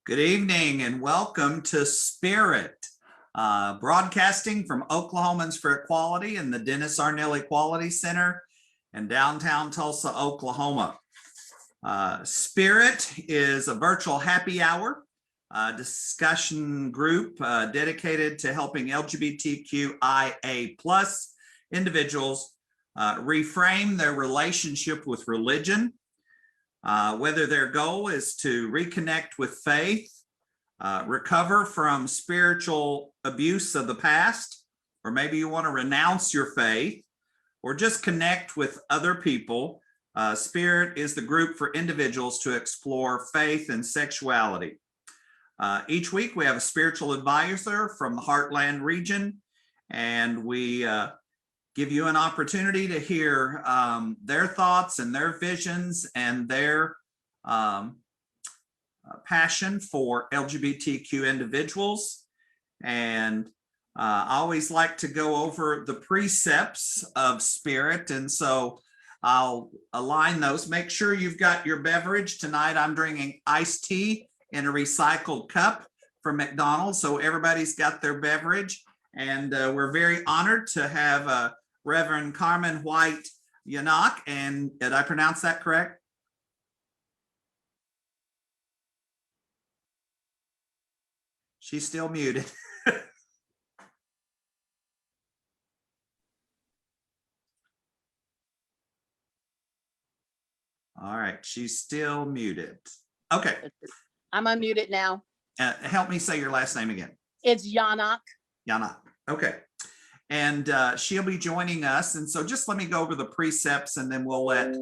Good evening and welcome to Spirit, broadcasting from Oklahomans for Equality in the Dennis Arnell Equality Center in downtown Tulsa, Oklahoma. Spirit is a virtual happy hour discussion group dedicated to helping LGBTQIA plus individuals reframe their relationship with religion, whether their goal is to reconnect with faith, recover from spiritual abuse of the past, or maybe you want to renounce your faith, or just connect with other people. Spirit is the group for individuals to explore faith and sexuality. Each week we have a spiritual advisor from the Heartland region, and we give you an opportunity to hear their thoughts and their visions and their passion for LGBTQ individuals. And I always like to go over the precepts of Spirit, and so I'll align those. Make sure you've got your beverage. Tonight I'm drinking iced tea in a recycled cup from McDonald's, so everybody's got their beverage. And we're very honored to have Reverend Carmen White Janak, and did I pronounce that correct? She's still muted. All right, she's still muted. Okay. I'm unmuted now. Help me say your last name again. It's Janak. Janak. Okay. And she'll be joining us. And so just let me go over the precepts and then we'll let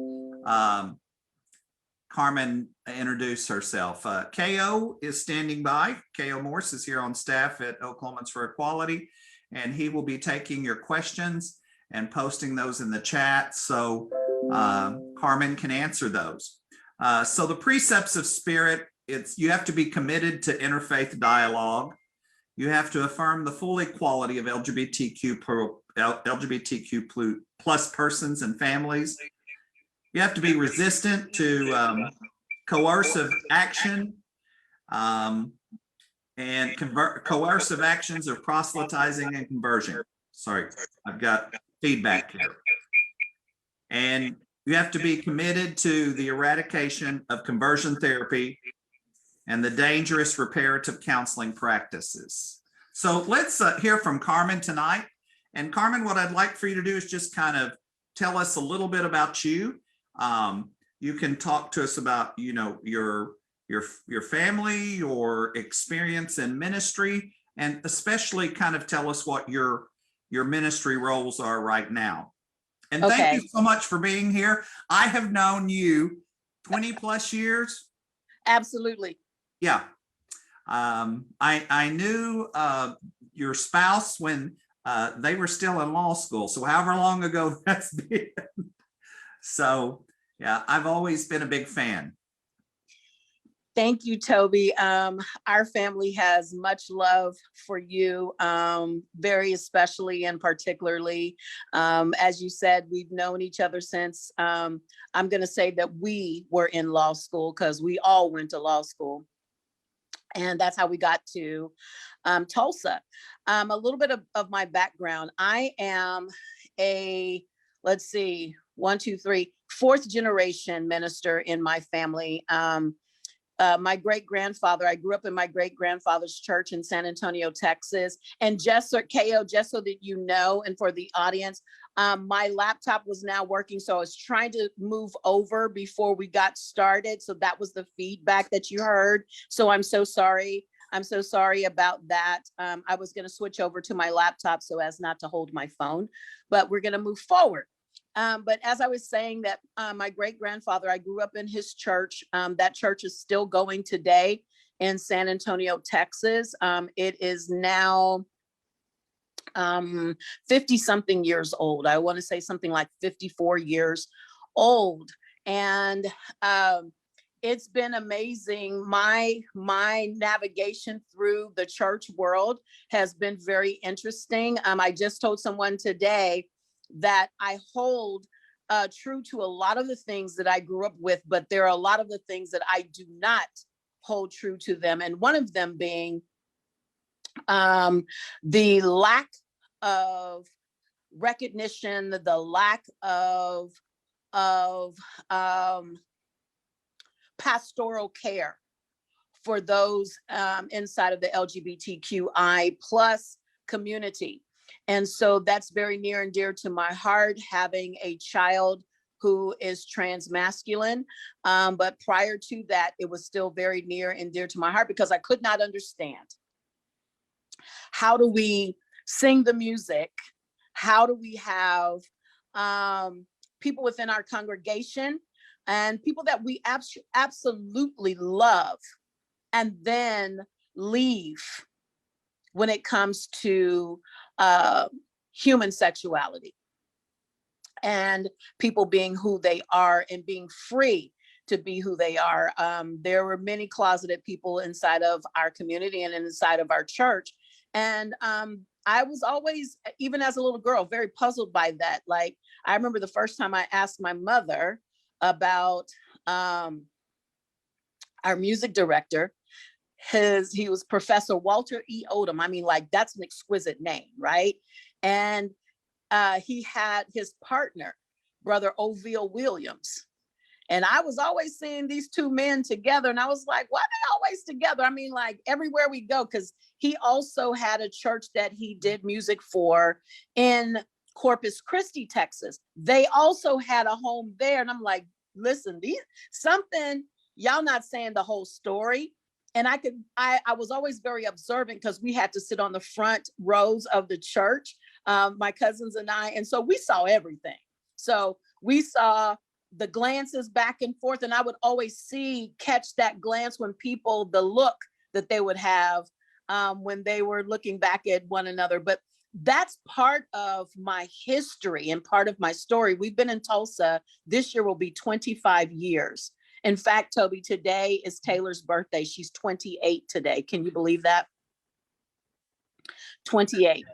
Carmen introduce herself. K.O. is standing by. K.O. Morse is here on staff at Oklahomans for Equality, and he will be taking your questions and posting those in the chat so Carmen can answer those. So the precepts of Spirit, you have to be committed to interfaith dialogue. You have to affirm the full equality of LGBTQ plus persons and families. You have to be resistant to coercive action and coercive actions of proselytizing and conversion. Sorry, I've got feedback here. And you have to be committed to the eradication of conversion therapy and the dangerous reparative counseling practices. So let's hear from Carmen tonight. And Carmen, what I'd like for you to do is just kind of tell us a little bit about you. You can talk to us about, you know, your family, your experience in ministry, and especially kind of tell us what your ministry roles are right now. And thank you so much for being here. I have known you 20 plus years. Absolutely. Yeah. I knew your spouse when they were still in law school. So however long ago that's been. So yeah, I've always been a big fan. Thank you, Toby. Our family has much love for you, very especially and particularly. As you said, we've known each other since, I'm going to say that we were in law school because we all went to law school. And that's how we got to Tulsa. A little bit of my background. I am a, let's see, 1, 2, 3, 4th generation minister in my family. My great-grandfather, I grew up in my great-grandfather's church in San Antonio, Texas. And just so, K.O., just so that you know, and for the audience, my laptop was now working. So I was trying to move over before we got started. So that was the feedback that you heard. So I'm so sorry. I'm so sorry about that. I was going to switch over to my laptop so as not to hold my phone, but we're going to move forward. But as I was saying that my great-grandfather, I grew up in his church. That church is still going today in San Antonio, Texas. It is now 50-something years old. I want to say something like 54 years old. And it's been amazing. My navigation through the church world has been very interesting. I just told someone today that I hold true to a lot of the things that I grew up with, but there are a lot of the things that I do not hold true to them. And one of them being the lack of recognition, the lack of pastoral care for those inside of the LGBTQI plus community. And so that's very near and dear to my heart, having a child who is transmasculine. But prior to that, it was still very near and dear to my heart because I could not understand. How do we sing the music? How do we have people within our congregation and people that we absolutely love and then leave when it comes to human sexuality and people being who they are and being free to be who they are? There were many closeted people inside of our community and inside of our church. And I was always, even as a little girl, very puzzled by that. Like, I remember the first time I asked my mother about our music director. He was Professor Walter E. Odom. I mean, like, that's an exquisite name, right? And he had his partner, Brother Oville Williams. And I was always seeing these two men together. And I was like, why are they always together? I mean, like, everywhere we go, because he also had a church that he did music for in Corpus Christi, Texas. They also had a home there. And I'm like, listen, y'all not saying the whole story. And I was always very observant because we had to sit on the front rows of the church, my cousins and I. And so we saw everything. So we saw the glances back and forth. And I would always catch that glance when the look that they would have when they were looking back at one another. But that's part of my history and part of my story. We've been in Tulsa. This year will be 25 years. In fact, Toby, today is Taylor's birthday. She's 28 today. Can you believe that? 28.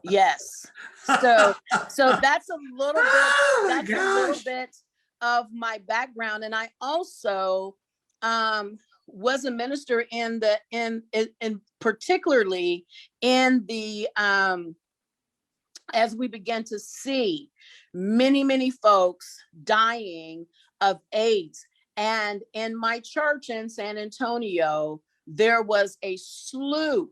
Yes. So that's a little bit, a little bit of my background. And I also was a minister in particularly in the as we began to see many folks dying of AIDS. And in my church in San Antonio, there was a slew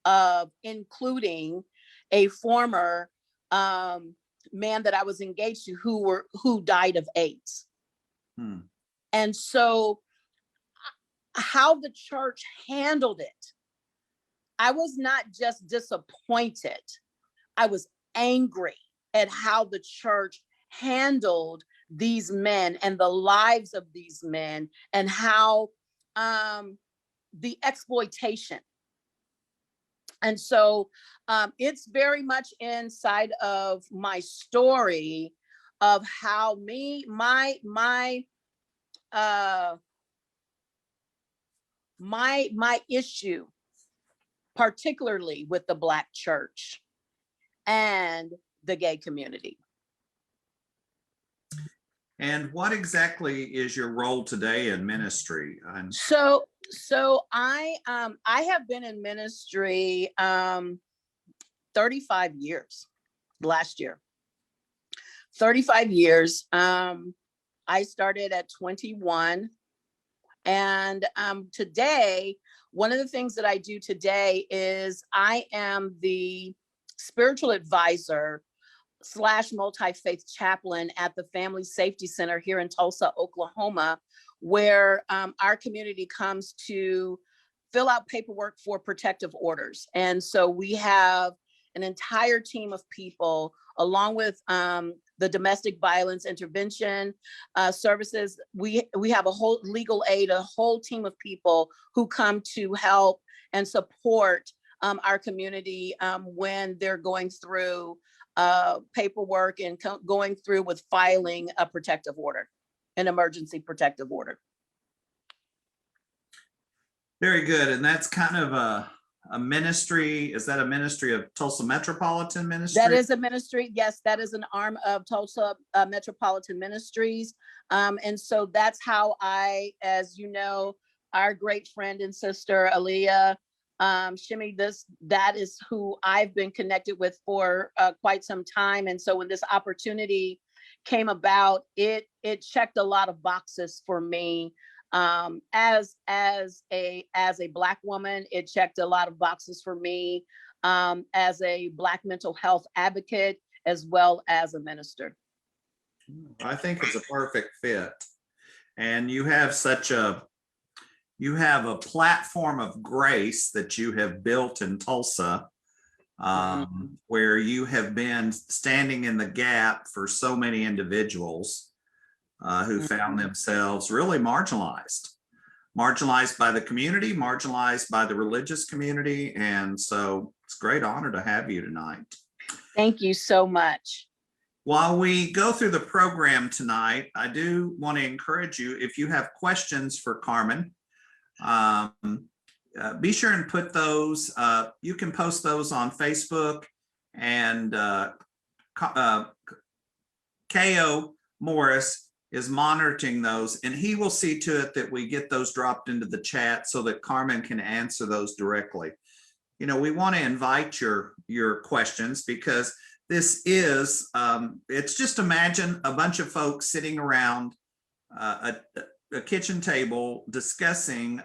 of, including a former man that I was engaged to who died of AIDS. And so how the church handled it, I was not just disappointed, I was angry at how the church handled these men and the lives of these men, and how the exploitation. And so it's very much inside of my story of how my issue, particularly with the Black church and the gay community. And what exactly is your role today in ministry? So I have been in ministry 35 years. Last year, 35 years. I started at 21, and today, one of the things that I do today is I am the spiritual advisor / multi-faith chaplain at the Family Safety Center here in Tulsa, Oklahoma, where our community comes to fill out paperwork for protective orders. And so we have an entire team of people, along with the domestic violence intervention services. We have a whole legal aid, a whole team of people who come to help and support our community when they're going through paperwork and going through with filing a protective order, an emergency protective order. Very good. And that's kind of a ministry. Is that a ministry of Tulsa Metropolitan Ministry? That is a ministry. Yes, that is an arm of Tulsa Metropolitan Ministries. And so that's how I, as you know, our great friend and sister, Aaliyah Shimmy, that is who I've been connected with for quite some time. And so when this opportunity came about, it checked a lot of boxes for me. As a Black woman, it checked a lot of boxes for me, as a Black mental health advocate, as well as a minister. I think it's a perfect fit. And you have a platform of grace that you have built in Tulsa, where you have been standing in the gap for so many individuals who found themselves really marginalized by the community, marginalized by the religious community. And so it's a great honor to have you tonight. Thank you so much. While we go through the program tonight, I do want to encourage you, if you have questions for Carmen, be sure and put those, you can post those on Facebook, and K.O. Morris is monitoring those, and he will see to it that we get those dropped into the chat so that Carmen can answer those directly. You know, we want to invite your questions, because this is, it's just imagine a bunch of folks sitting around a kitchen table discussing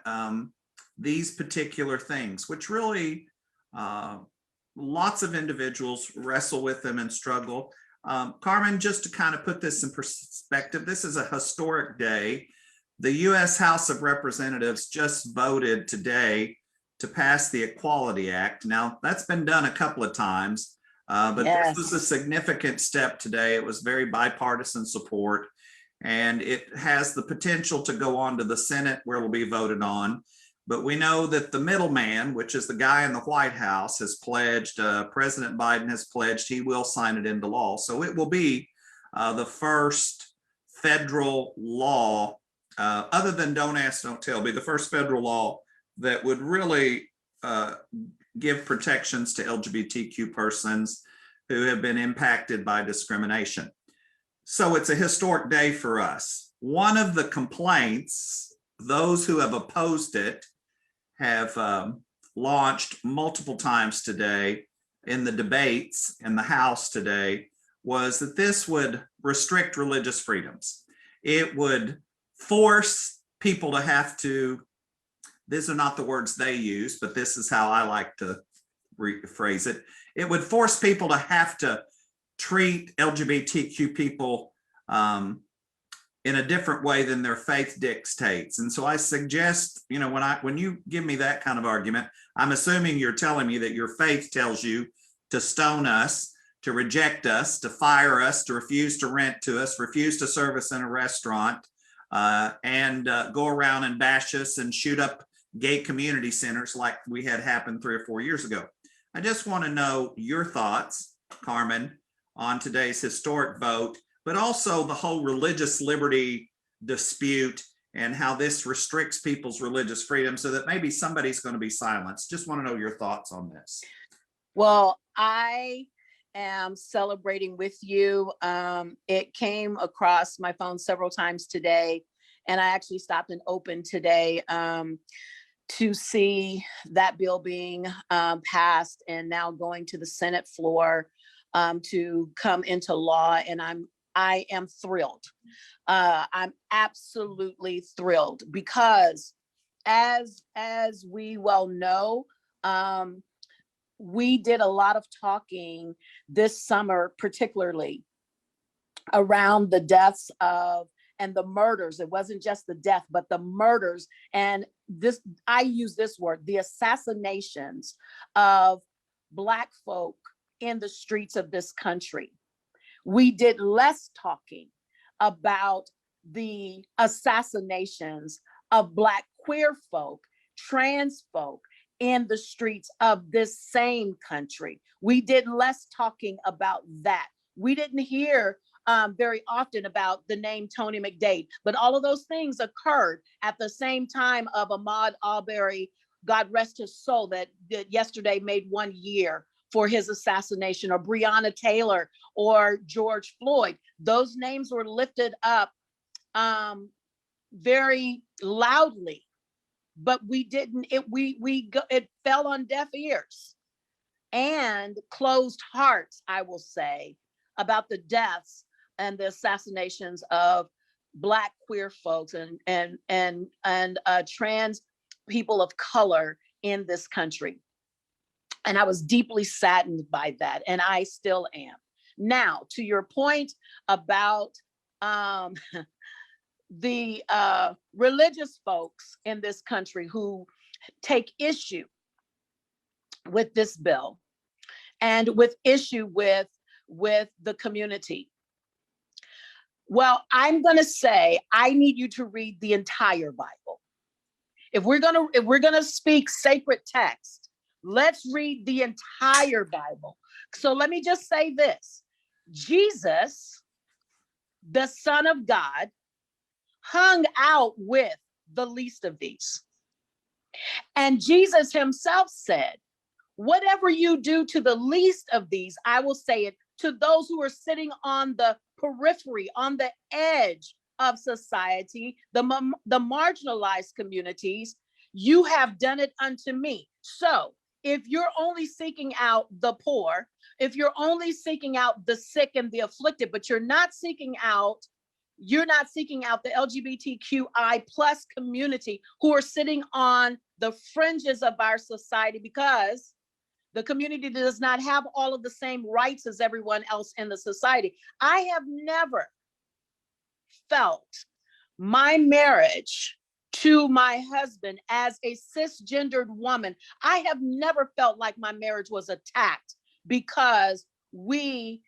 these particular things, which really lots of individuals wrestle with them and struggle. Carmen, just to kind of put this in perspective, this is a historic day. The U.S. House of Representatives just voted today to pass the Equality Act. Now, that's been done a couple of times, but Yes. This was a significant step today. It was very bipartisan support, and it has the potential to go on to the Senate, where it will be voted on. But we know that the middleman, which is the guy in the White House, has pledged, President Biden has pledged he will sign it into law. So it will be the first federal law, other than Don't Ask, Don't Tell, be the first federal law that would really give protections to LGBTQ persons who have been impacted by discrimination. So it's a historic day for us. One of the complaints, those who have opposed it have launched multiple times today in the debates in the House today, was that this would restrict religious freedoms. It would force people to have to, these are not the words they use, but this is how I like to rephrase it. It would force people to have to treat LGBTQ people in a different way than their faith dictates. And so I suggest, you know, when you give me that kind of argument, I'm assuming you're telling me that your faith tells you to stone us, to reject us, to fire us, to refuse to rent to us, refuse to serve us in a restaurant, and go around and bash us and shoot up gay community centers like we had happen 3 or 4 years ago. I just want to know your thoughts, Carmen, on today's historic vote, but also the whole religious liberty dispute and how this restricts people's religious freedom so that maybe somebody's going to be silenced. Just want to know your thoughts on this. Well, I am celebrating with you. It came across my phone several times today, and I actually stopped and opened today to see that bill being passed and now going to the Senate floor to come into law. And I am thrilled. I'm absolutely thrilled, because as we well know, we did a lot of talking this summer, particularly around the deaths of and the murders. It wasn't just the death, but the murders. And this, I use this word, the assassinations of Black folk in the streets of this country. We did less talking about the assassinations of Black queer folk, trans folk in the streets of this same country. We did less talking about that. We didn't hear very often about the name Tony McDade, but all of those things occurred at the same time of Ahmaud Arbery God rest his soul, that yesterday made 1 year for his assassination, or Breonna Taylor or George Floyd. Those names were lifted up very loudly, but we didn't, it fell on deaf ears and closed hearts, I will say, about the deaths and the assassinations of Black queer folks and trans people of color in this country. And I was deeply saddened by that, and I still am. Now, to your point about the religious folks in this country who take issue with this bill and with issue with the community. Well, I'm going to say, I need you to read the entire Bible. If we're going to speak sacred text, let's read the entire Bible. So let me just say this. Jesus, the Son of God, hung out with the least of these. And Jesus himself said, whatever you do to the least of these, I will say it to those who are sitting on the periphery, on the edge of society, the marginalized communities, you have done it unto me. So if you're only seeking out the poor, if you're only seeking out the sick and the afflicted, but you're not seeking out the LGBTQI plus community who are sitting on the fringes of our society, because the community does not have all of the same rights as everyone else in the society. I have never felt my marriage to my husband as a cisgendered woman. I have never felt like my marriage was attacked because we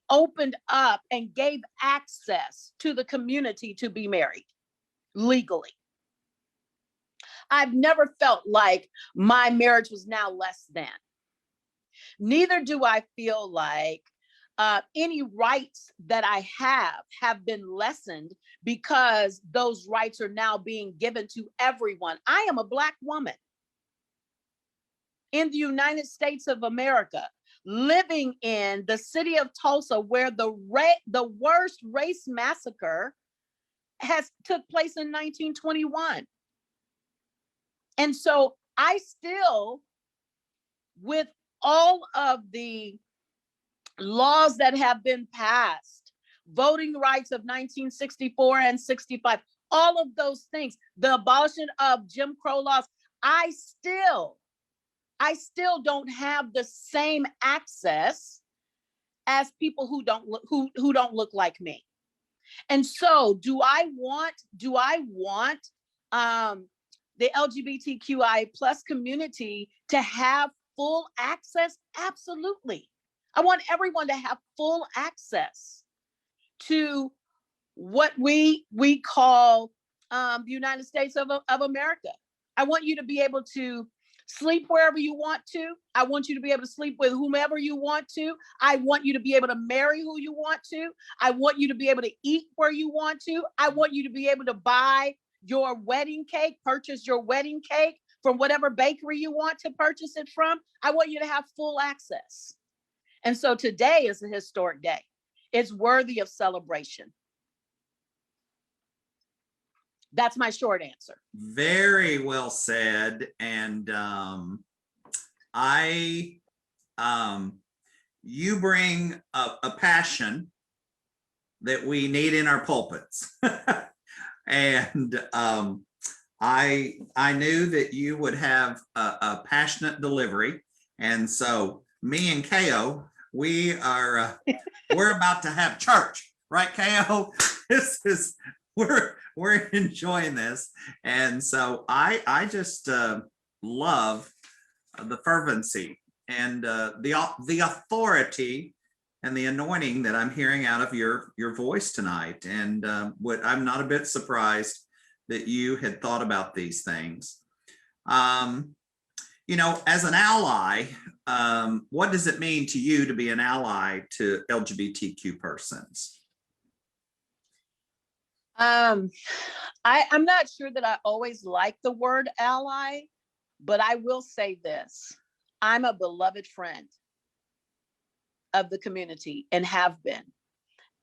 opened up and gave access to the community to be married legally. I've never felt like my marriage was now less than. Neither do I feel like any rights that I have been lessened because those rights are now being given to everyone. I am a Black woman in the United States of America, living in the city of Tulsa, where the worst race massacre took place in 1921. And so I still, with all of the laws that have been passed, voting rights of 1964 and 65, all of those things, the abolition of Jim Crow laws, I still don't have the same access as people who don't look like me. And so do I want the LGBTQI plus community to have full access? Absolutely. I want everyone to have full access to what we call the United States of America. I want you to be able to sleep wherever you want to. I want you to be able to sleep with whomever you want to. I want you to be able to marry who you want to. I want you to be able to eat where you want to. I want you to be able to buy your wedding cake, purchase your wedding cake from whatever bakery you want to purchase it from. I want you to have full access. And so today is a historic day. It's worthy of celebration. That's my short answer. Very well said. And you bring a passion that we need in our pulpits. And I knew that you would have a passionate delivery. And so me and Ko, we're about to have church, right, Ko? We're enjoying this. And so I just love the fervency and the authority and the anointing that I'm hearing out of your voice tonight. And I'm not a bit surprised that you had thought about these things. As an ally, what does it mean to you to be an ally to LGBTQ persons? I'm not sure that I always like the word ally. But I will say this, I'm a beloved friend of the community and have been.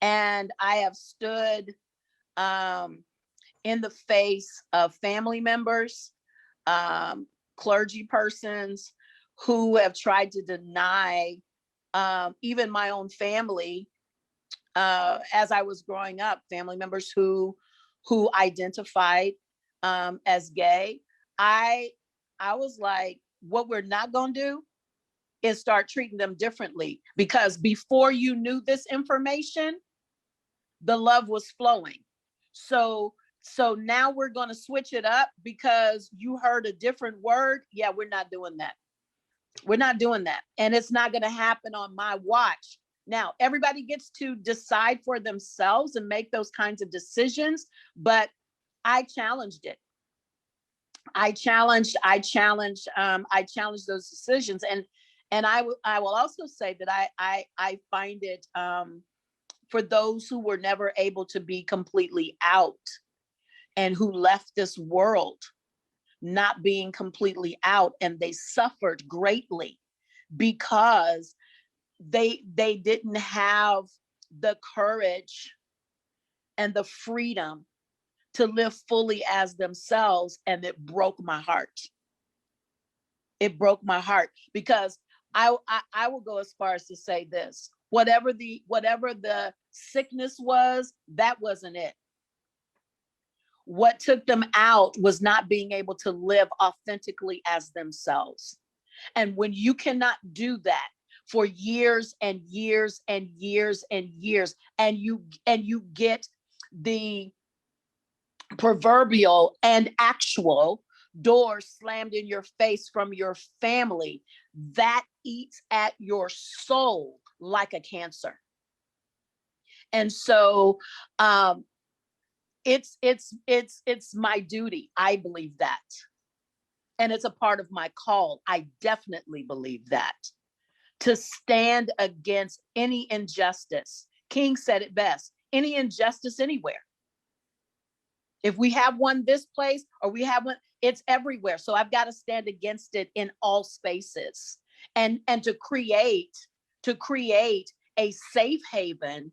And I have stood in the face of family members, clergy persons who have tried to deny even my own family, as I was growing up, family members who identified as gay. I was like, what we're not going to do is start treating them differently, because before you knew this information, the love was flowing. So now we're going to switch it up because you heard a different word. Yeah, we're not doing that. We're not doing that. And it's not going to happen on my watch. Now, everybody gets to decide for themselves and make those kinds of decisions, but I challenged it. I challenged those decisions. And I will also say that I find it, for those who were never able to be completely out and who left this world not being completely out, and they suffered greatly because they didn't have the courage and the freedom to live fully as themselves. And it broke my heart. It broke my heart, because I will go as far as to say this: whatever the sickness was, that wasn't it. What took them out was not being able to live authentically as themselves. And when you cannot do that for years and years and years and years, and you get the proverbial and actual door slammed in your face from your family, that eats at your soul like a cancer. And so it's my duty. I believe that. And it's a part of my call. I definitely believe that, to stand against any injustice. King said it best: any injustice anywhere. If we have one this place, or we have one, it's everywhere. So I've got to stand against it in all spaces, and to create a safe haven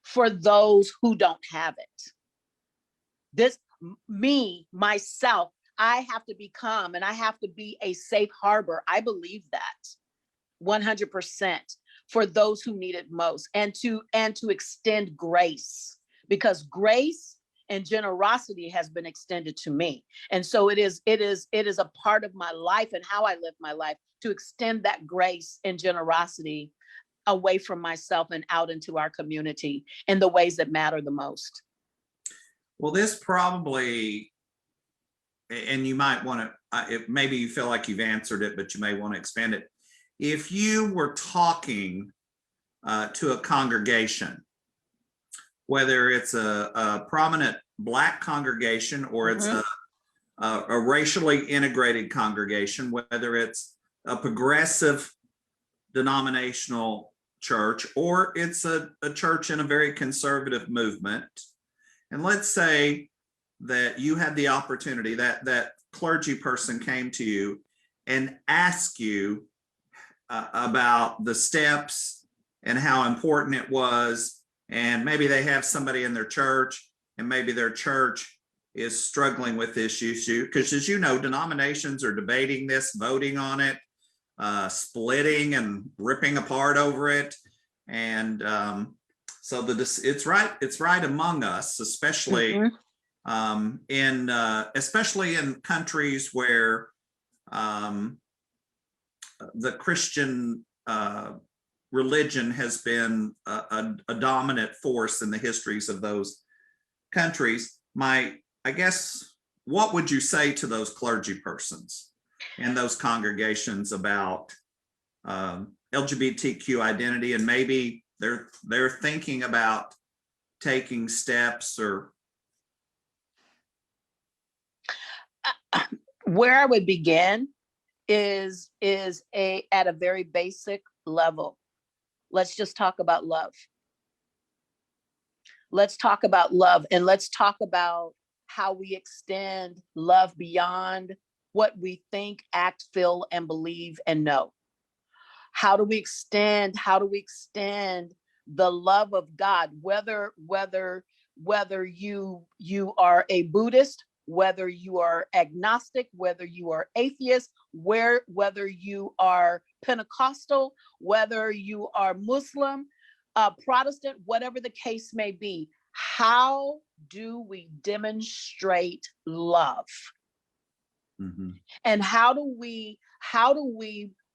for those who don't have it. This, myself, I have to become, and I have to be a safe harbor. I believe that 100% for those who need it most, and to extend grace, because grace and generosity has been extended to me. And so it is a part of my life and how I live my life, to extend that grace and generosity away from myself and out into our community in the ways that matter the most. Well, this probably, and you might want to, maybe you feel like you've answered it, but you may want to expand it. If you were talking to a congregation, whether it's a prominent Black congregation, or it's a racially integrated congregation, whether it's a progressive denominational church, or it's a church in a very conservative movement, and let's say that you had the opportunity, that clergy person came to you and asked you about the steps and how important it was, and maybe they have somebody in their church, and maybe their church is struggling with this issue, because, as you know, denominations are debating this, voting on it, splitting and ripping apart over it. And so it's right among us, especially especially in countries where the Christian religion has been a dominant force in the histories of those countries. I guess, what would you say to those clergy persons and those congregations about LGBTQ identity, and maybe they're thinking about taking steps? Or where I would begin is at a very basic level. Let's just talk about love. Let's talk about love, and let's talk about how we extend love beyond what we think, act, feel, and believe and know? How do we extend the love of God, whether you are a Buddhist, whether you are agnostic, whether you are atheist, whether you are Pentecostal, whether you are Muslim, Protestant, whatever the case may be. How do we demonstrate love? Mhm. And how do we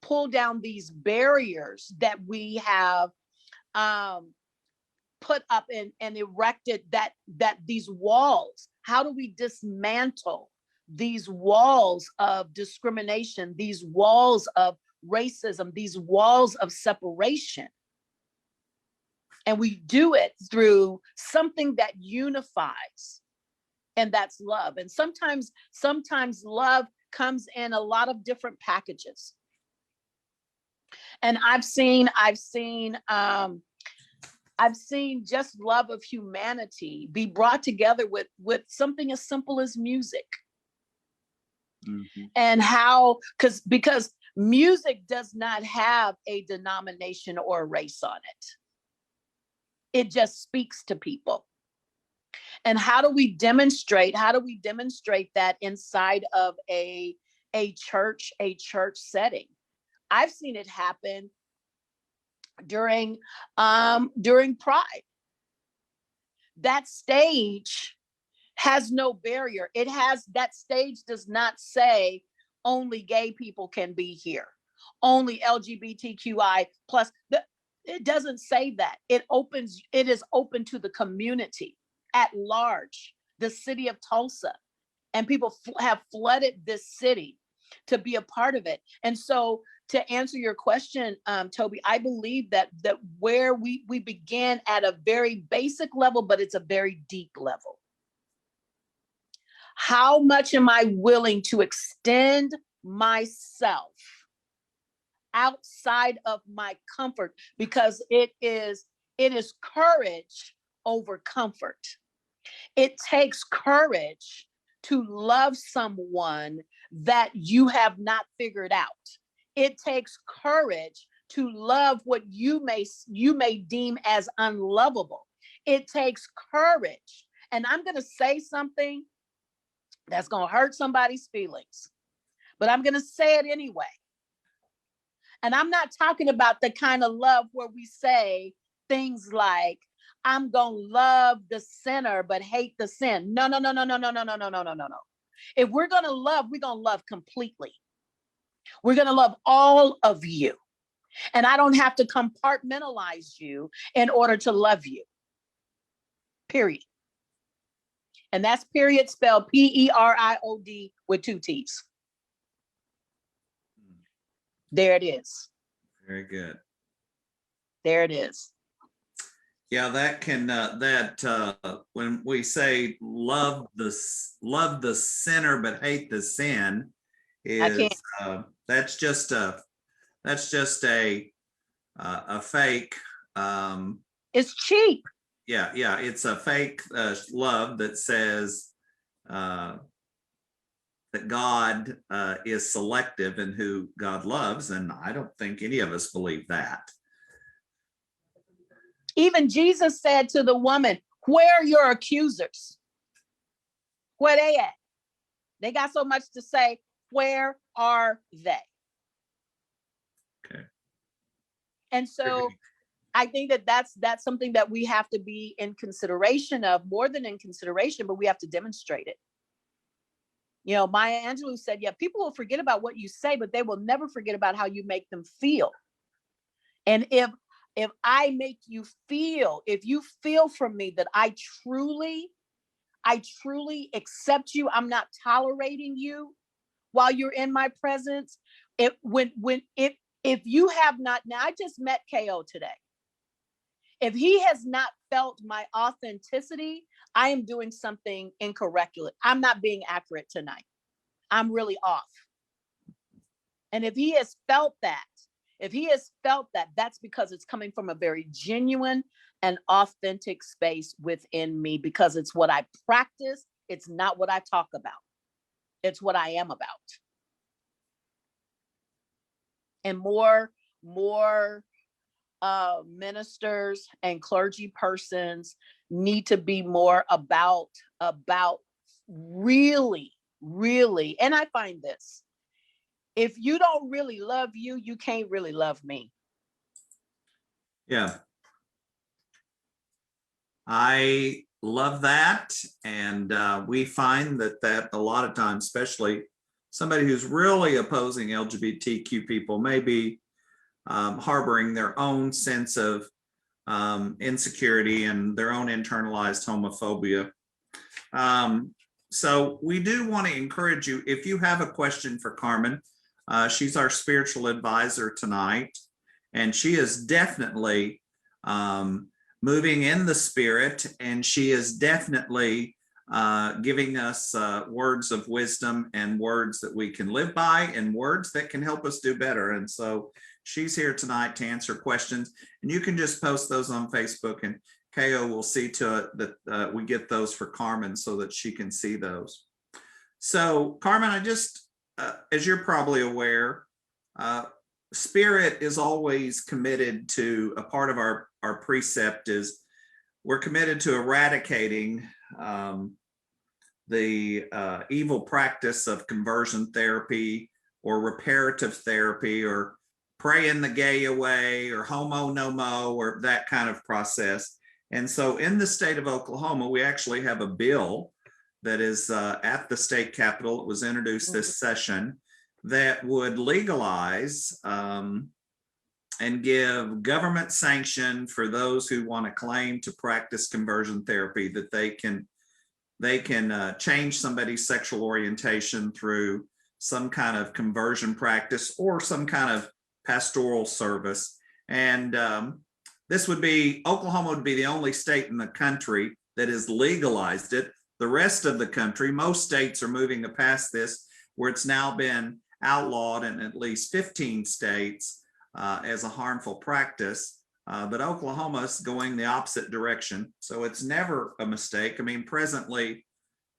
pull down these barriers that we have put up and erected, that these walls? How do we dismantle these walls of discrimination, these walls of racism, these walls of separation? And we do it through something that unifies, and that's love. And sometimes love comes in a lot of different packages. And I've seen just love of humanity be brought together with something as simple as music. Mm-hmm. And how, because music does not have a denomination or a race on it. It just speaks to people. And how do we demonstrate that inside of a church setting? I've seen it happen during Pride. That stage has no barrier. That stage does not say only gay people can be here, only LGBTQI plus. It doesn't say that. It is open to the community at large, the city of Tulsa, and people have flooded this city to be a part of it. And so, to answer your question, Toby, I believe that where we begin at a very basic level, but it's a very deep level. How much am I willing to extend myself outside of my comfort? Because it is courage over comfort. It takes courage to love someone that you have not figured out. It takes courage to love what you may deem as unlovable. It takes courage. And I'm going to say something that's going to hurt somebody's feelings, but I'm going to say it anyway. And I'm not talking about the kind of love where we say things like, I'm going to love the sinner, but hate the sin. No. If we're going to love, we're going to love completely. We're going to love all of you. And I don't have to compartmentalize you in order to love you. Period. And that's period spelled P-E-R-I-O-D with 2 T's. There it is. Very good. There it is. Yeah, that can when we say love the sinner but hate the sin, is that's just a fake. It's cheap. Yeah, it's a fake love that says that God is selective in who God loves, and I don't think any of us believe that. Even Jesus said to the woman, where are your accusers? Where they at? They got so much to say. Where are they? Okay. And so I think that's something that we have to be in consideration of, more than in consideration, but we have to demonstrate it. You know, Maya Angelou said, yeah, people will forget about what you say, but they will never forget about how you make them feel. And if I make you feel, if you feel from me that I truly accept you, I'm not tolerating you while you're in my presence. If you have not, now I just met KO today. If he has not felt my authenticity, I am doing something incorrect. I'm not being accurate tonight. I'm really off. And if he has felt that, that's because it's coming from a very genuine and authentic space within me, because it's what I practice. It's not what I talk about. It's what I am about. and more ministers and clergy persons need to be more about really, and I find this, if you don't really love you, you can't really love me. Yeah. I love that. And we find that a lot of times, especially somebody who's really opposing LGBTQ people may be harboring their own sense of insecurity and their own internalized homophobia. So we do want to encourage you, if you have a question for Carmen, she's our spiritual advisor tonight, and she is definitely moving in the spirit, and she is definitely giving us words of wisdom and words that we can live by and words that can help us do better. And so she's here tonight to answer questions, and you can just post those on Facebook, and KO will see to it that we get those for Carmen so that she can see those. So Carmen, I just, as you're probably aware, Spirit is always committed to, a part of our precept is we're committed to eradicating the evil practice of conversion therapy or reparative therapy or praying the gay away or homo no mo or that kind of process. And so in the state of Oklahoma, we actually have a bill that is at the state capitol. It was introduced this session that would legalize and give government sanction for those who want to claim to practice conversion therapy, that they can change somebody's sexual orientation through some kind of conversion practice or some kind of pastoral service. And this would be, Oklahoma would be the only state in the country that has legalized it. The rest of the country, most states are moving to pass this, where it's now been outlawed in at least 15 states as a harmful practice. But Oklahoma is going the opposite direction. So it's never a mistake. I mean, presently,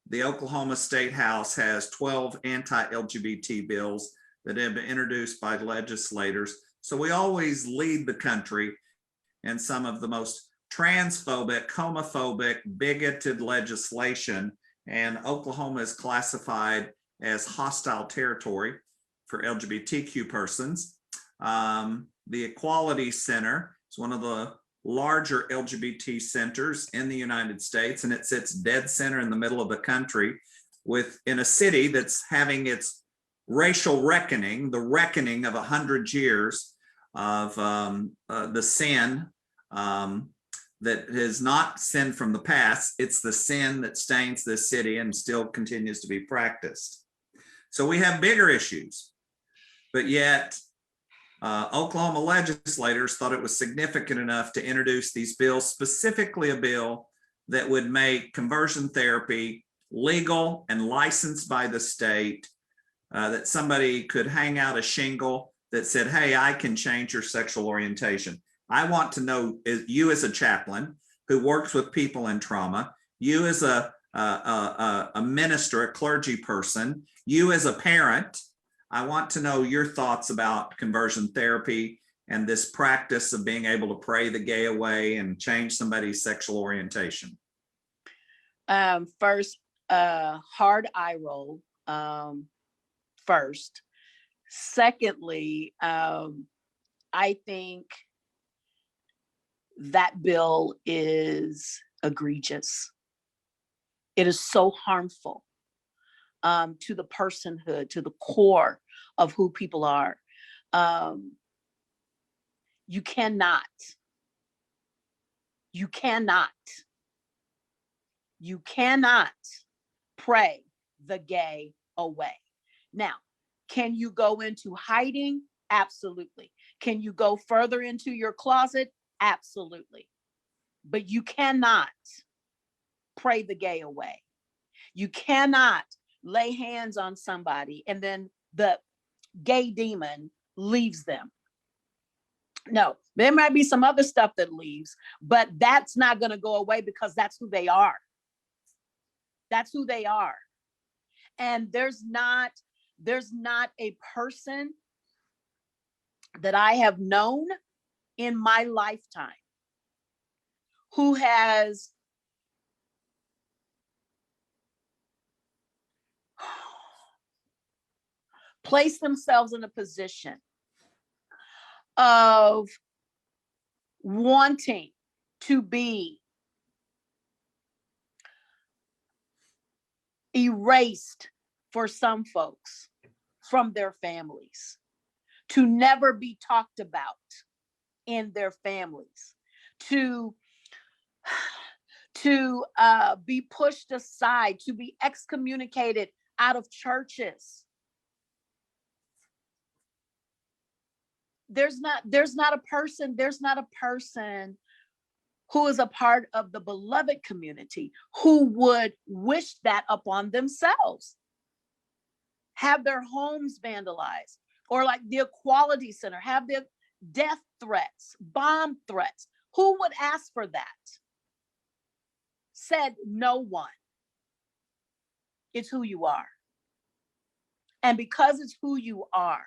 the Oklahoma State House has 12 anti-LGBT bills that have been introduced by legislators. So we always lead the country in some of the most transphobic, homophobic, bigoted legislation. And Oklahoma is classified as hostile territory for LGBTQ persons. The Equality Center is one of the larger LGBT centers in the United States, and it sits dead center in the middle of the country in a city that's having its racial reckoning, the reckoning of 100 years of the sin that is not sin from the past. It's the sin that stains this city and still continues to be practiced. So we have bigger issues, but yet Oklahoma legislators thought it was significant enough to introduce these bills, specifically a bill that would make conversion therapy legal and licensed by the state, that somebody could hang out a shingle that said, hey, I can change your sexual orientation. I want to know, you as a chaplain who works with people in trauma, you as a minister, a clergy person, you as a parent, I want to know your thoughts about conversion therapy and this practice of being able to pray the gay away and change somebody's sexual orientation. First, hard eye roll. First. Secondly, I think that bill is egregious. It is so harmful to the personhood, to the core of who people are. You cannot pray the gay away. Now, can you go into hiding? Absolutely. Can you go further into your closet? Absolutely. But you cannot pray the gay away. You cannot lay hands on somebody and then the gay demon leaves them. No, there might be some other stuff that leaves, but that's not going to go away because that's who they are. That's who they are. And there's not a person that I have known in my lifetime who has placed themselves in a position of wanting to be erased for some folks from their families, to never be talked about in their families, to be pushed aside, to be excommunicated out of churches. There's not a person who is a part of the beloved community who would wish that upon themselves. Have their homes vandalized, or like the Equality Center, have their death threats, bomb threats. Who would ask for that? Said no one. It's who you are. And because it's who you are,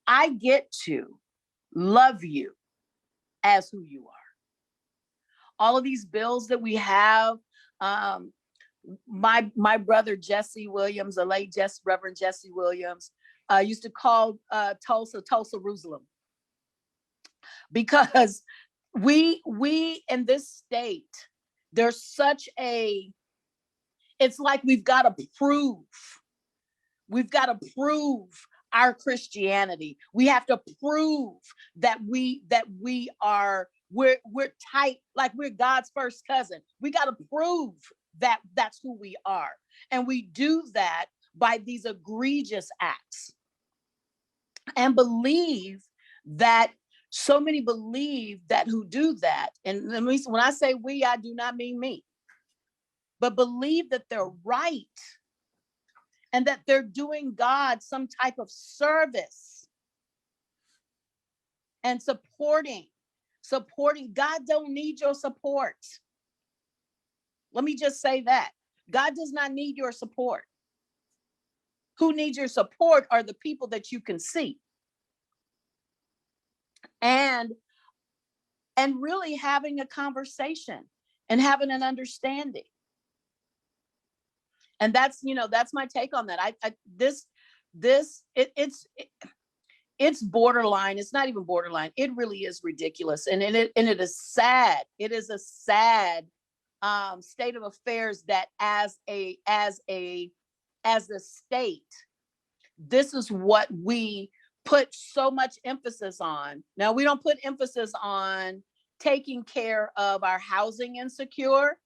I get to love you as who you are. All of these bills that we have, my brother Jesse Williams, the late Reverend Jesse Williams, used to call Tulsa Jerusalem, because we in this state, there's such a, it's like we've got to prove our Christianity. We have to prove that we're tight, like we're God's first cousin. We got to prove that that's who we are. And we do that by these egregious acts, and believe that so many believe that who do that. And when I say we, I do not mean me, but believe that they're right and that they're doing God some type of service and supporting. God don't need your support. Let me just say that. God does not need your support. Who needs your support are the people that you can see. And really having a conversation and having an understanding. And that's my take on that. It's borderline. It's not even borderline. It really is ridiculous. And it is sad. It is a sad state of affairs that as a state, this is what we put so much emphasis on. Now, we don't put emphasis on taking care of our housing insecure.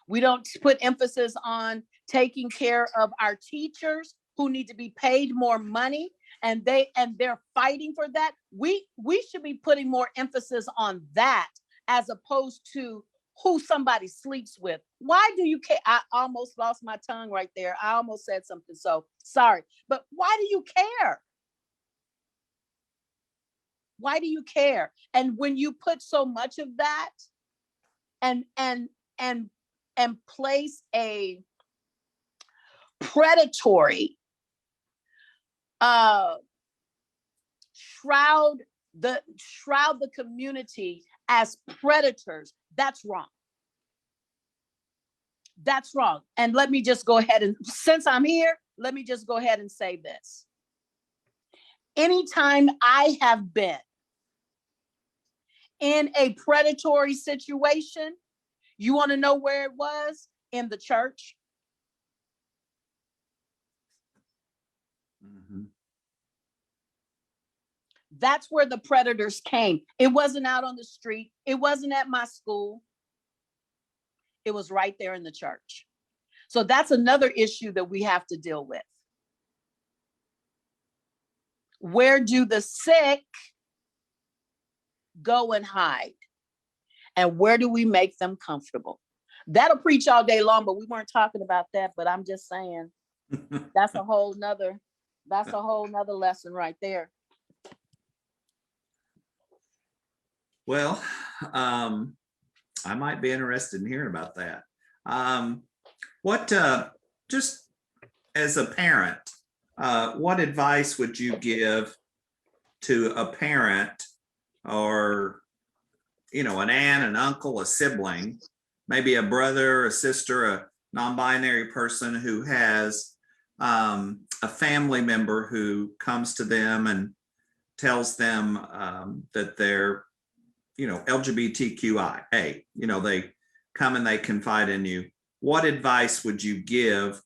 We don't put emphasis on taking care of our teachers who need to be paid more money, and they're fighting for that. We should be putting more emphasis on that as opposed to who somebody sleeps with. Why do you care? I almost lost my tongue right there. I almost said something, so sorry. But why do you care? Why do you care? And when you put so much of that and place a predatory shroud the community as predators, that's wrong. That's wrong. And let me just go ahead and, since I'm here, let me just go ahead and say this. Anytime I have been in a predatory situation, you want to know where it was? In the church. Mm-hmm. That's where the predators came. It wasn't out on the street. It wasn't at my school. It was right there in the church. So that's another issue that we have to deal with. Where do the sick go and hide? And where do we make them comfortable? That'll preach all day long, but we weren't talking about that. But I'm just saying, that's a whole nother lesson right there. Well, I might be interested in hearing about that. Just as a parent, what advice would you give to a parent or, you know, an aunt, an uncle, a sibling, maybe a brother, a sister, a non-binary person who has a family member who comes to them and tells them that they're, you know, LGBTQIA, you know, they come and they confide in you. What advice would you give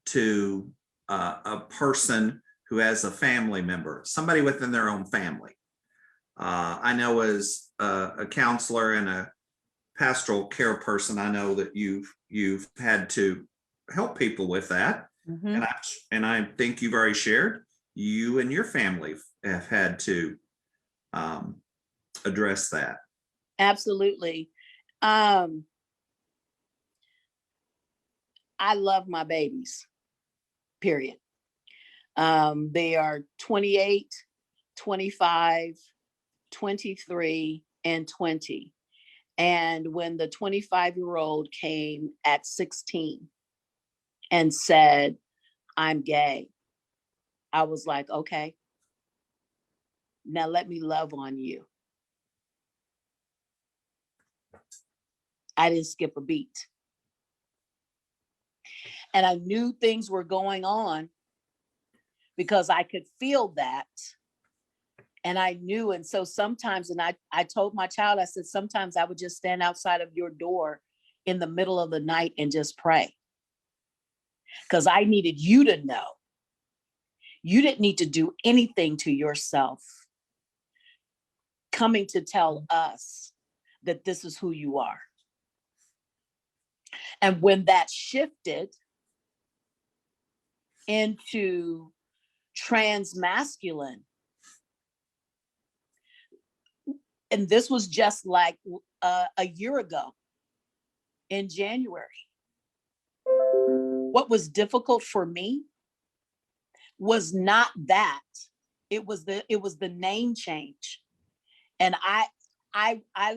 to a person who has a family member, somebody within their own family? I know as a counselor and a pastoral care person, I know that you've had to help people with that. Mhm. And I think you've already shared, you and your family have had to address that. Absolutely. I love my babies, period. They are 28, 25, 23, and 20. And when the 25-year-old came at 16 and said, I'm gay, I was like, okay, now let me love on you. I didn't skip a beat. And I knew things were going on because I could feel that. And I knew, and so sometimes, and I told my child, I said, sometimes I would just stand outside of your door in the middle of the night and just pray. Because I needed you to know. You didn't need to do anything to yourself, coming to tell us that this is who you are. And when that shifted into trans masculine, and this was just like a year ago in January. What was difficult for me was not that. It was the name change. And I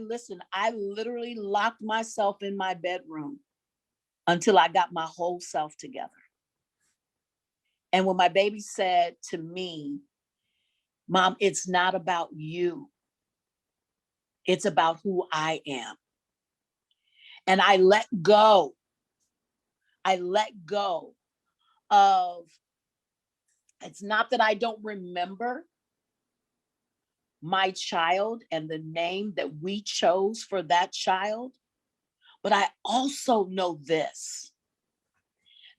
listen, I literally locked myself in my bedroom until I got my whole self together. And when my baby said to me, Mom, it's not about you. It's about who I am. And I let go. I let go of, it's not that I don't remember my child and the name that we chose for that child, but I also know this,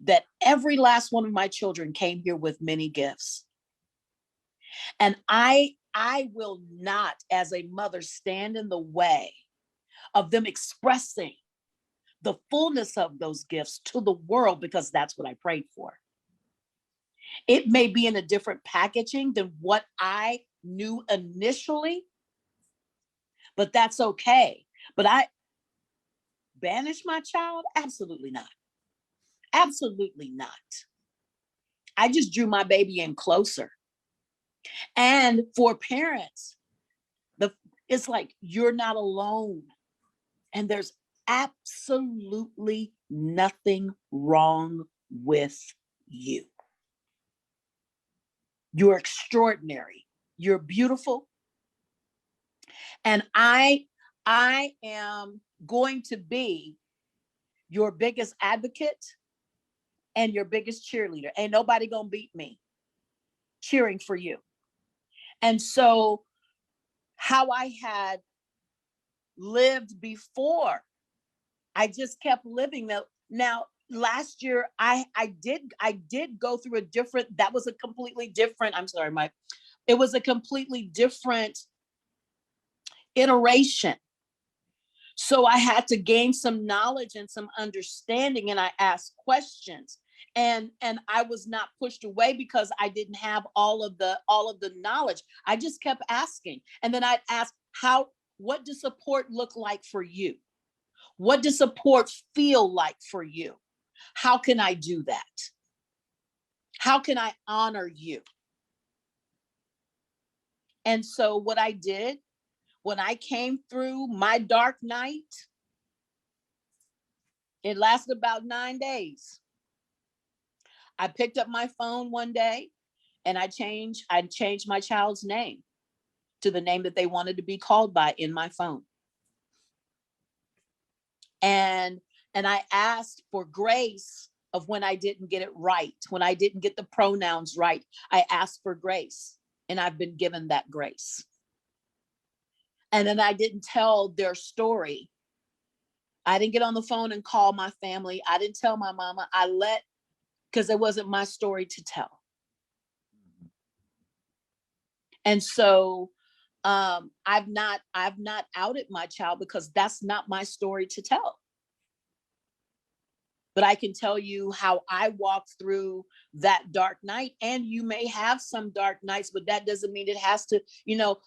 that every last one of my children came here with many gifts. And I will not, as a mother, stand in the way of them expressing the fullness of those gifts to the world, because that's what I prayed for. It may be in a different packaging than what I knew initially, but that's okay. But I banish my child? Absolutely not. Absolutely not. I just drew my baby in closer. And for parents, it's like, you're not alone. And there's absolutely nothing wrong with you. You're extraordinary. You're beautiful. And I am going to be your biggest advocate and your biggest cheerleader. Ain't nobody gonna beat me cheering for you. And so how I had lived before, I just kept living that. Now, last year, I did go through a different, that was a completely different, I'm sorry, Mike. It was a completely different iteration. So I had to gain some knowledge and some understanding, and I asked questions. And I was not pushed away because I didn't have all of the knowledge. I just kept asking. And then I'd ask, what does support look like for you? What does support feel like for you? How can I do that? How can I honor you? And so what I did when I came through my dark night, it lasted about 9 days. I picked up my phone one day and I changed my child's name. to the name that they wanted to be called by in my phone. And I asked for grace of when I didn't get it right, when I didn't get the pronouns right. I asked for grace, and I've been given that grace. And then I didn't tell their story. I didn't get on the phone and call my family. I didn't tell my mama. Because it wasn't my story to tell. And so I've not outed my child because that's not my story to tell. But I can tell you how I walked through that dark night. And you may have some dark nights, but that doesn't mean it has to,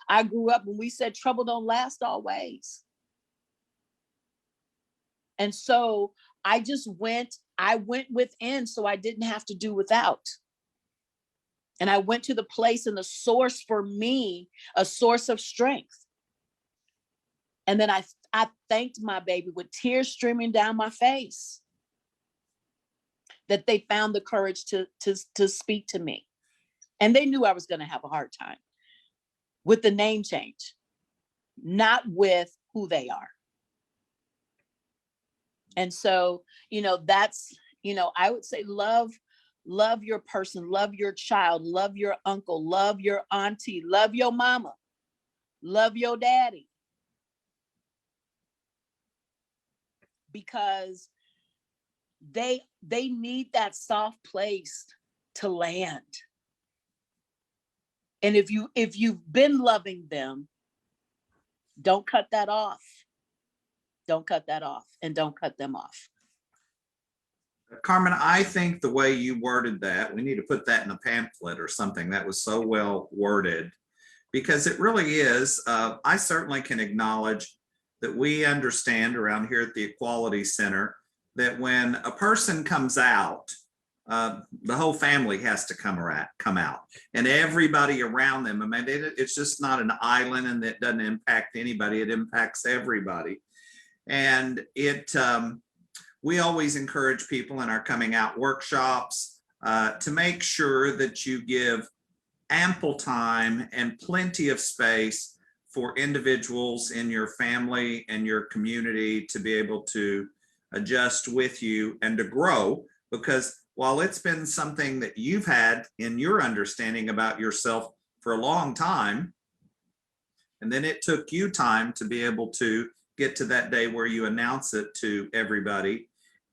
I grew up when we said trouble don't last always. And so I went within so I didn't have to do without. And I went to the place and the source for me, a source of strength. And then I thanked my baby with tears streaming down my face that they found the courage to speak to me. And they knew I was going to have a hard time with the name change, not with who they are. And so, that's, I would say love your person, love your child, love your uncle, love your auntie, love your mama, love your daddy. Because they need that soft place to land. And if you've been loving them, don't cut that off. Don't cut that off, and don't cut them off. Carmen, I think the way you worded that, we need to put that in a pamphlet or something. That was so well worded, because it really is. I certainly can acknowledge that we understand around here at the Equality Center that when a person comes out, the whole family has to come out, and everybody around them. I mean, it's just not an island, and it doesn't impact anybody. It impacts everybody. And we always encourage people in our coming out workshops to make sure that you give ample time and plenty of space for individuals in your family and your community to be able to adjust with you and to grow. Because while it's been something that you've had in your understanding about yourself for a long time, and then it took you time to be able to get to that day where you announce it to everybody.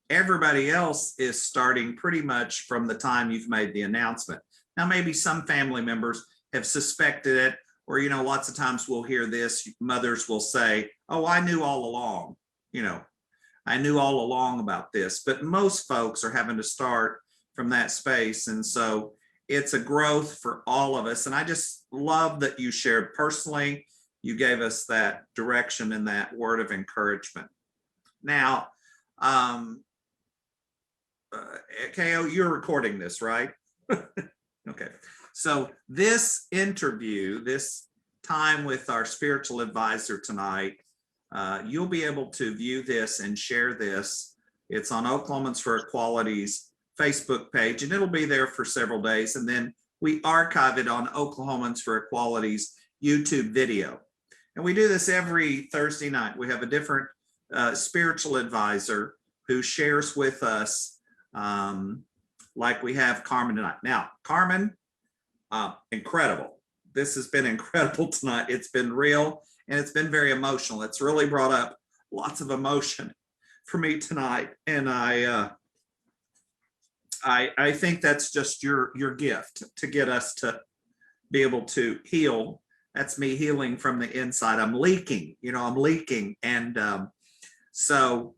Everybody else is starting pretty much from the time you've made the announcement. Now, maybe some family members have suspected it, or, lots of times we'll hear this, mothers will say, oh, I knew all along, I knew all along about this. But most folks are having to start from that space. And so it's a growth for all of us. And I just love that you shared personally. You gave us that direction and that word of encouragement. Now, KO, you're recording this, right? Okay. So this interview, this time with our spiritual advisor tonight, you'll be able to view this and share this. It's on Oklahomans for Equality's Facebook page, and it'll be there for several days. And then we archive it on Oklahomans for Equality's YouTube video. And we do this every Thursday night. We have a different spiritual advisor who shares with us, like we have Carmen tonight. Now, Carmen, incredible. This has been incredible tonight. It's been real, and it's been very emotional. It's really brought up lots of emotion for me tonight. And I think that's just your gift to get us to be able to heal. That's me healing from the inside. I'm leaking, I'm leaking. And so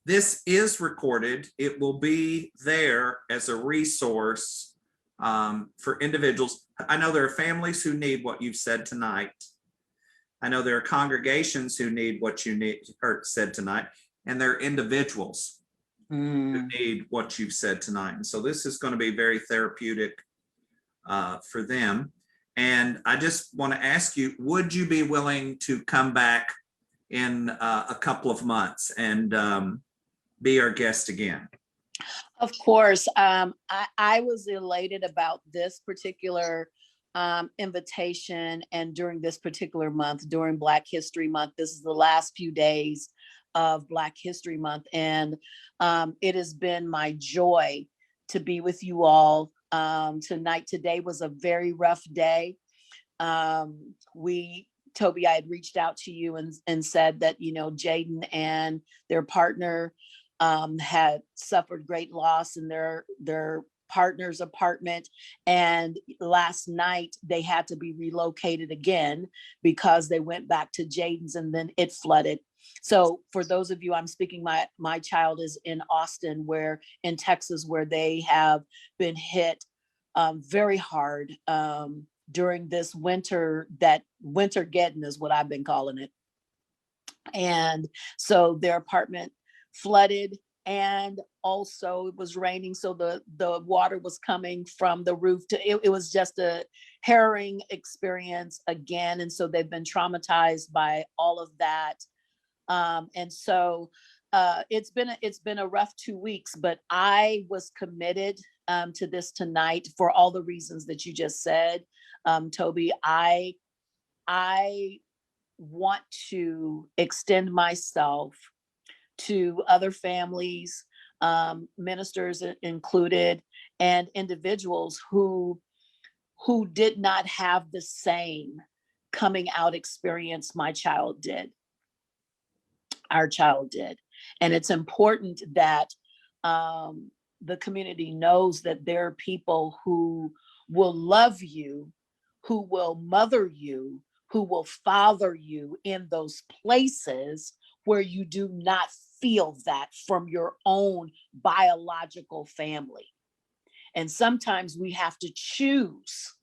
this is recorded. It will be there as a resource for individuals. I know there are families who need what you've said tonight. I know there are congregations who need what you said tonight, and there are individuals who need what you've said tonight. And so this is going to be very therapeutic for them. And I just want to ask you, would you be willing to come back in a couple of months and be our guest again? Of course. I was elated about this particular invitation. And during this particular month, during Black History Month, this is the last few days of Black History Month. And it has been my joy to be with you all tonight. Today was a very rough day. Toby, I had reached out to you and said that, Jaden and their partner had suffered great loss in their partner's apartment. And last night they had to be relocated again because they went back to Jaden's and then it flooded. So for those of you, I'm speaking, my child is in Austin, in Texas, where they have been hit very hard during this winter. That wintergeddon is what I've been calling it. And so their apartment flooded, and also it was raining, so the water was coming from the roof. It was just a harrowing experience again, and so they've been traumatized by all of that. And so it's been a rough 2 weeks, but I was committed to this tonight for all the reasons that you just said, Toby. I want to extend myself to other families, ministers included, and individuals who did not have the same coming out experience my child did, our child did. And it's important that the community knows that there are people who will love you, who will mother you, who will father you in those places where you do not feel that from your own biological family. And sometimes we have to choose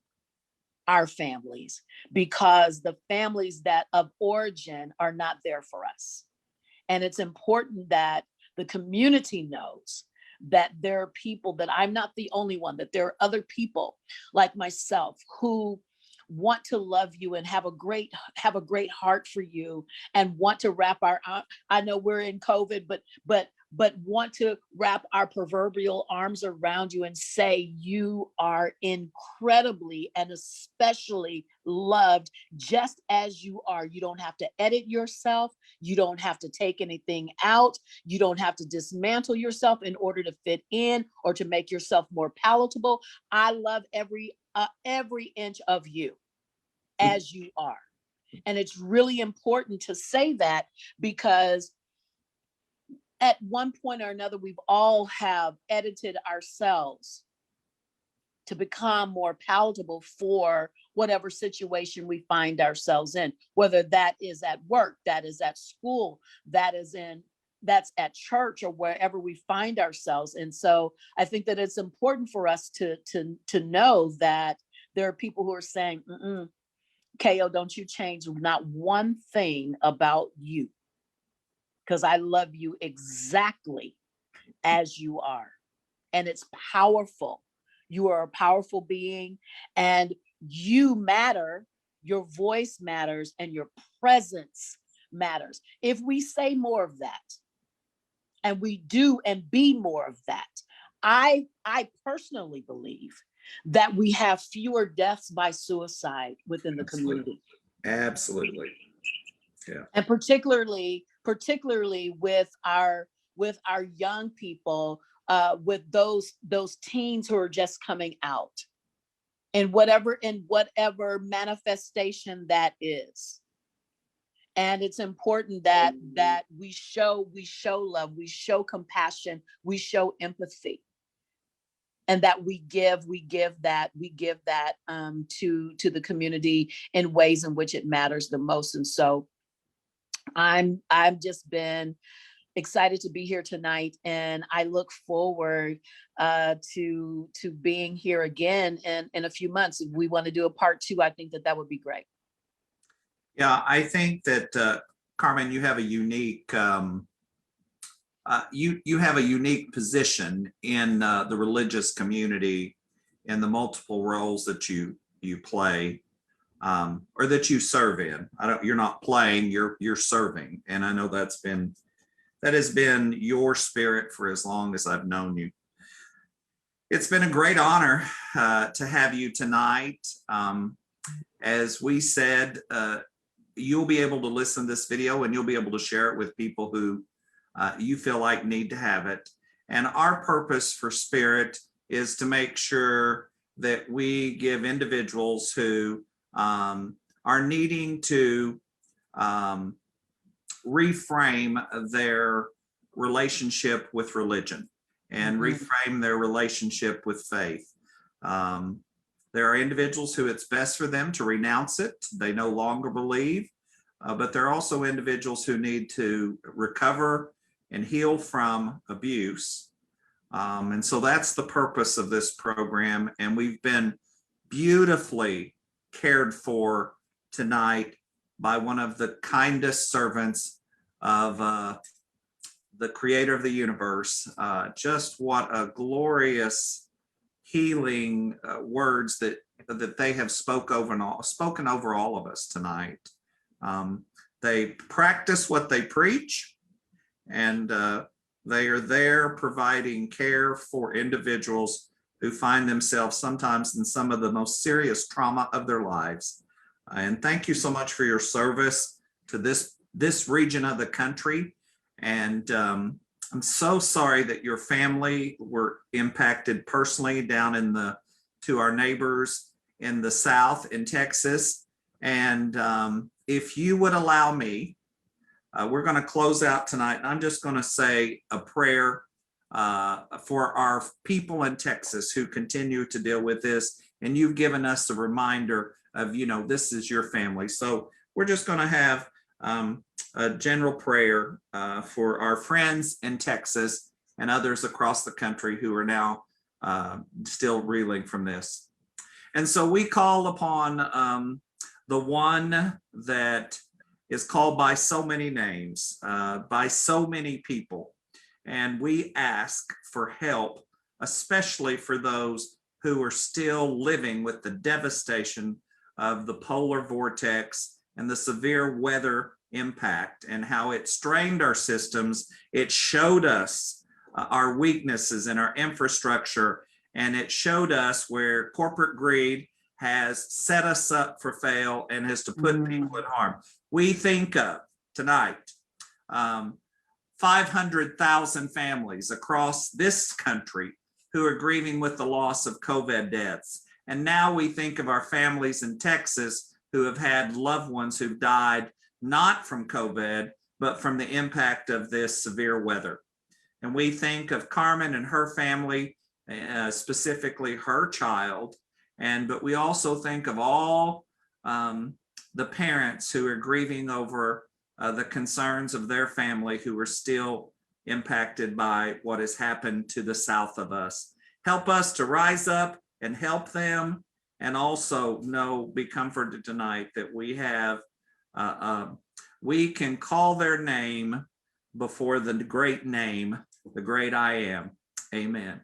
our families because the families that of origin are not there for us. And it's important that the community knows that there are people, that I'm not the only one, that there are other people like myself who want to love you and have a great heart for you, and want to wrap I know we're in COVID, but want to wrap our proverbial arms around you and say you are incredibly and especially loved just as you are. You don't have to edit yourself. You don't have to take anything out. You don't have to dismantle yourself in order to fit in or to make yourself more palatable. I love every inch of you as you are. And it's really important to say that, because at one point or another, we've all have edited ourselves to become more palatable for whatever situation we find ourselves in, whether that is at work, that is at school, that's at church, or wherever we find ourselves. And so I think that it's important for us to know that there are people who are saying, KO, don't you change not one thing about you, because I love you exactly as you are. And it's powerful. You are a powerful being, and you matter. Your voice matters, and your presence matters. If we say more of that, and we do and be more of that, I personally believe that we have fewer deaths by suicide within the community. Absolutely. Yeah. And particularly with our young people, with those teens who are just coming out, in whatever manifestation that is. And it's important that we show love, we show compassion, we show empathy, and that we give that to the community in ways in which it matters the most. And so I've just been excited to be here tonight, and I look forward to being here again in a few months. If we want to do a part 2, I think that would be great. Yeah, I think that Carmen, you have a unique you have a unique position in the religious community, and the multiple roles that you play, or that you serve in. You're not playing, you're serving, and I know that has been your spirit for as long as I've known you. It's been a great honor to have you tonight. As we said, you'll be able to listen to this video and you'll be able to share it with people who you feel like need to have it. And our purpose for Spirit is to make sure that we give individuals who are needing to reframe their relationship with religion and reframe their relationship with faith. There are individuals who it's best for them to renounce it. They no longer believe, but there are also individuals who need to recover and heal from abuse. And so that's the purpose of this program. And we've been beautifully cared for tonight by one of the kindest servants of the creator of the universe. Just what a glorious healing words that they have spoken over all of us tonight. They practice what they preach, and they are there providing care for individuals who find themselves sometimes in some of the most serious trauma of their lives. And thank you so much for your service to this region of the country. And I'm so sorry that your family were impacted personally down to our neighbors in the South in Texas. And if you would allow me, we're going to close out tonight. I'm just going to say a prayer for our people in Texas who continue to deal with this. And you've given us a reminder of, this is your family. So we're just going to have a general prayer for our friends in Texas and others across the country who are now still reeling from this. And so we call upon the one that is called by so many names, by so many people. And we ask for help, especially for those who are still living with the devastation of the polar vortex and the severe weather impact and how it strained our systems. It showed us our weaknesses in our infrastructure, and it showed us where corporate greed has set us up for fail and has to put people in harm. We think of tonight 500,000 families across this country who are grieving with the loss of COVID deaths. And now we think of our families in Texas who have had loved ones who've died not from COVID, but from the impact of this severe weather. And we think of Carmen and her family, specifically her child, but we also think of all the parents who are grieving over the concerns of their family who are still impacted by what has happened to the south of us. Help us to rise up and help them, and also be comforted tonight that we have, we can call their name before the great name, the great I am. Amen.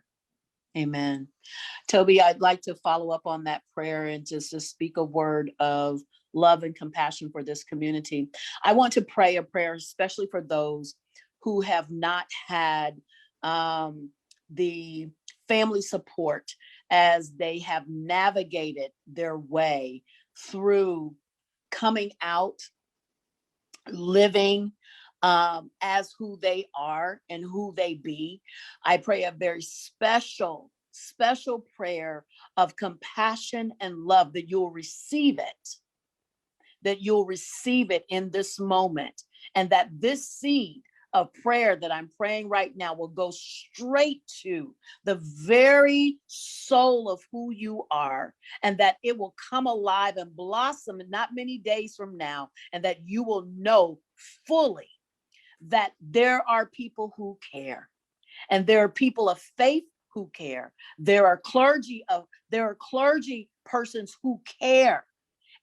Amen. Toby, I'd like to follow up on that prayer and just to speak a word of love and compassion for this community. I want to pray a prayer, especially for those who have not had the family support as they have navigated their way through coming out, living as who they are and who they be. I pray a very special prayer of compassion and love, that you'll receive it in this moment, and that this seed of prayer that I'm praying right now will go straight to the very soul of who you are, and that it will come alive and blossom not many days from now, and that you will know fully that there are people who care, and there are people of faith who care. There are clergy persons who care,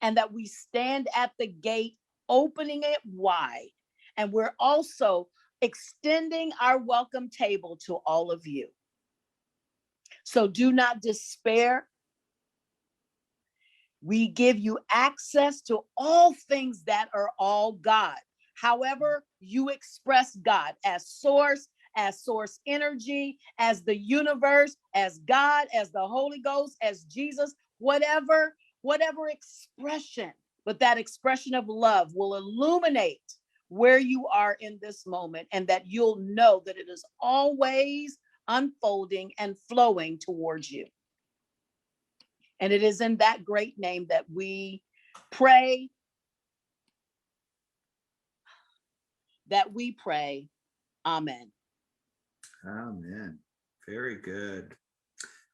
and that we stand at the gate, opening it wide. And we're also extending our welcome table to all of you. So do not despair. We give you access to all things that are all God. However you express God, as source, as source energy, as the universe, as God, as the Holy Ghost, as Jesus, whatever expression, but that expression of love will illuminate where you are in this moment, and that you'll know that it is always unfolding and flowing towards you. And it is in that great name that we pray, Amen. Amen. Very good.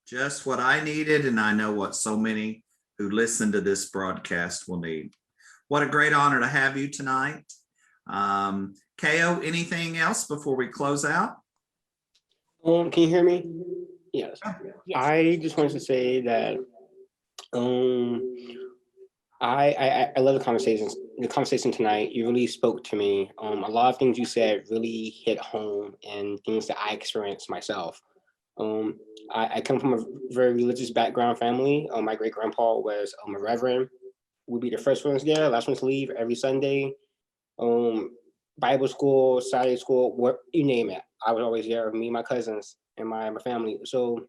Just what I needed, and I know what so many who listen to this broadcast will need. What a great honor to have you tonight. Ko, anything else before we close out? Can you hear me? Yes. Yes. I just wanted to say that I love the conversations. The conversation tonight, you really spoke to me. A lot of things you said really hit home, and things that I experienced myself. I come from a very religious background family. My great grandpa was a reverend. We'd be the first ones there, last ones to leave every Sunday. Bible school, Saturday school, what you name it. I was always there with me, my cousins, and my family. So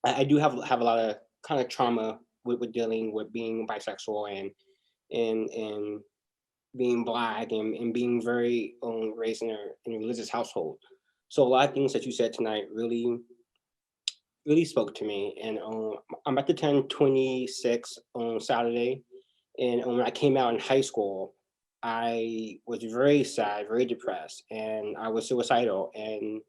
I do have a lot of kind of trauma with dealing with being bisexual and being Black and being very raised in a religious household. So a lot of things that you said tonight really spoke to me. And I'm about to turn 26 on Saturday. And when I came out in high school, I was very sad, very depressed, and I was suicidal. And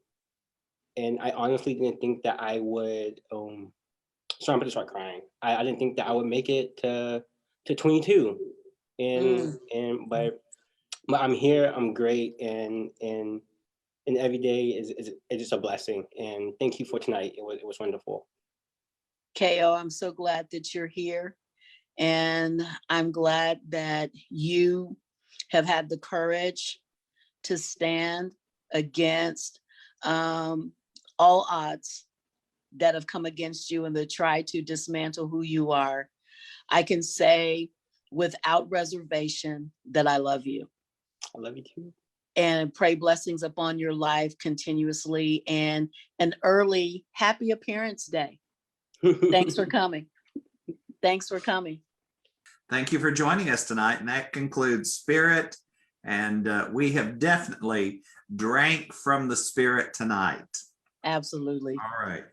I honestly didn't think that I would, so I'm gonna start crying. I didn't think that I would make it to 22. But I'm here, I'm great, and every day is just a blessing. And thank you for tonight. It was wonderful. Ko, I'm so glad that you're here. And I'm glad that you have had the courage to stand against all odds that have come against you and to try to dismantle who you are. I can say without reservation that I love you. I love you too. And pray blessings upon your life continuously, and an early happy appearance day. Thanks for coming. Thanks for coming. Thank you for joining us tonight. And that concludes Spirit. And we have definitely drank from the Spirit tonight. Absolutely. All right.